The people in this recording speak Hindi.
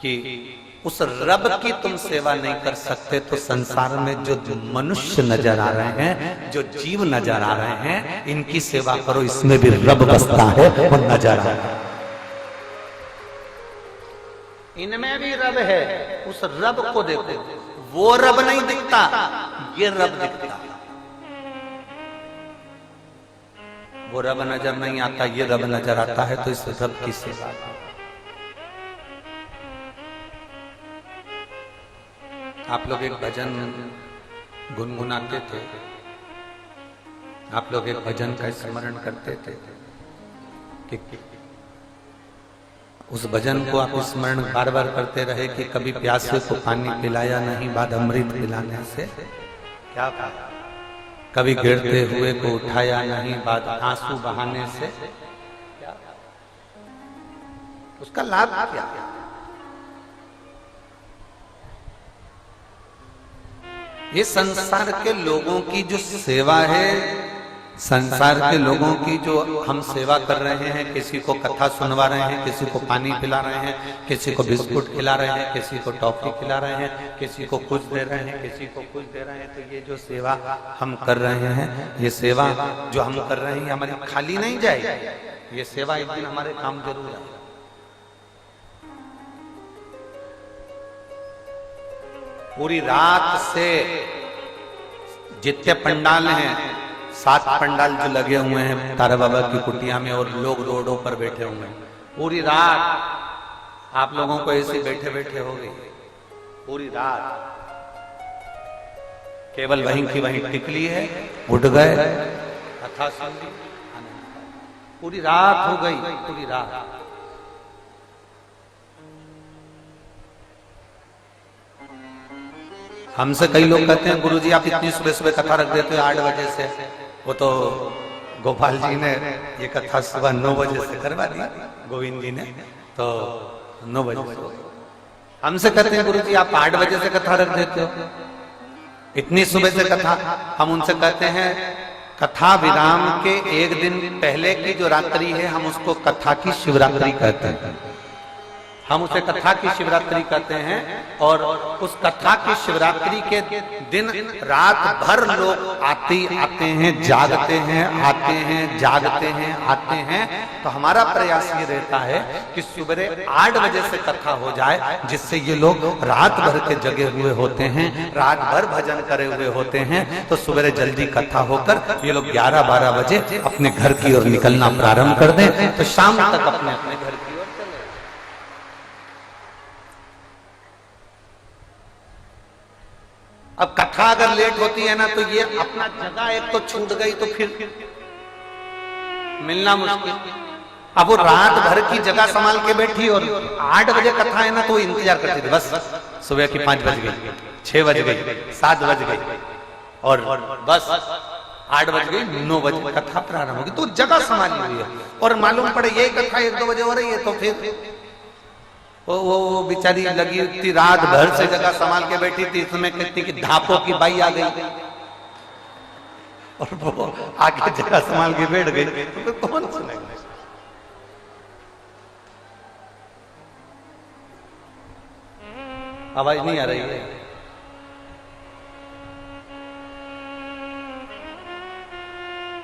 कि उस रब की तुम सेवा नहीं कर सकते तो संसार में जो मनुष्य नजर आ रहे हैं, जो जीव नजर आ रहे हैं, इनकी सेवा करो, इसमें भी रब बसता है और नजर आ रहा है। इनमें भी रब है, उस रब को देखो, वो रब नहीं दिखता, ये रब दिखता। वो रब नजर नहीं आता, ये रब नजर आता है, तो इस रब की सेवा। आप लोग एक भजन गुनगुनाते थे, आप लोग एक भजन का स्मरण करते थे कि उस भजन को आप स्मरण बार बार करते रहे कि कभी प्यासे को पानी पिलाया नहीं, बाद अमृत पिलाने से क्या पाया, कभी गिरते हुए को उठाया नहीं, बाद आंसू बहाने से क्या, उसका लाभ क्या। ये संसार के लोगों की जो सेवा है, संसार के लोगों की जो हम सेवा कर रहे हैं, किसी को कथा सुनवा रहे हैं, किसी को पानी पिला रहे हैं, किसी को बिस्कुट खिला रहे हैं, किसी को टॉफी खिला रहे हैं, किसी को कुछ दे रहे हैं, किसी को कुछ दे रहे हैं, तो ये जो सेवा हम कर रहे हैं, ये सेवा जो हम कर रहे हैं हमारी खाली नहीं जाएगी, ये सेवा एक दिन हमारे काम जरूर आएगी। पूरी रात से जितने पंडाल हैं, 7 पंडाल जो लगे हुए हैं तारा बाबा की कुटिया में, और लोग रोडों पर बैठे हुए हैं, पूरी रात आप लोगों को ऐसे बैठे बैठे हो गई, पूरी रात केवल वहीं की वहीं टिकली है, उठ गए, कथा सुन ली, पूरी रात हो गई, पूरी रात। हमसे कई लोग कहते हैं गुरुजी आप इतनी सुबह सुबह कथा रख देते हो 8 बजे से, वो तो गोपाल जी ने ये कथा सुबह 9 बजे से करवा दी, गोविंद जी ने तो 9 बजे से। हमसे कहते हैं गुरुजी आप 8 बजे से कथा रख देते हो, इतनी सुबह से कथा। हम उनसे कहते हैं कथा विराम के एक दिन पहले की जो रात्रि है, हम उसको कथा की शिवरात्रि कहते हैं, हम उसे कथा की शिवरात्रि कहते हैं। और उस कथा की शिवरात्रि के दिन रात भर लोग आते हैं, जागते हैं, आते हैं, जागते हैं, आते हैं। तो हमारा प्रयास ये रहता है कि सुबह 8 बजे से कथा हो जाए, जिससे ये लोग रात भर के जगे हुए होते हैं, रात भर भजन करे हुए होते हैं, तो सुबह जल्दी कथा होकर ये लोग 11-12 बजे अपने घर की ओर निकलना प्रारंभ कर दें, तो शाम तक अपने अपने घर की। अब कथा अगर लेट होती है ना, तो ये अपना जगह एक तो छूट गई, तो फिर मिलना मुश्किल। अब वो रात भर की जगह संभाल के बैठी, और 8 बजे कथा है ना, तो इंतजार करती थी, बस सुबह की 5 बज गई, 6 बज गई, 7 बज गई, और बस 8 बज गई, 9 बजे कथा प्रारंभ होगी, तो जगह संभाली हुई है। और मालूम पड़े यही कथा 1-2 बजे हो रही है, तो फिर वो बेचारी लगी थी रात भर से जगह संभाल के बैठी थी, इसमें कहती कि धापों की बाई आ गई, और वो आगे जगह संभाल के बैठ गई, तो कौन सुनेगा। आवाज नहीं आ रही है।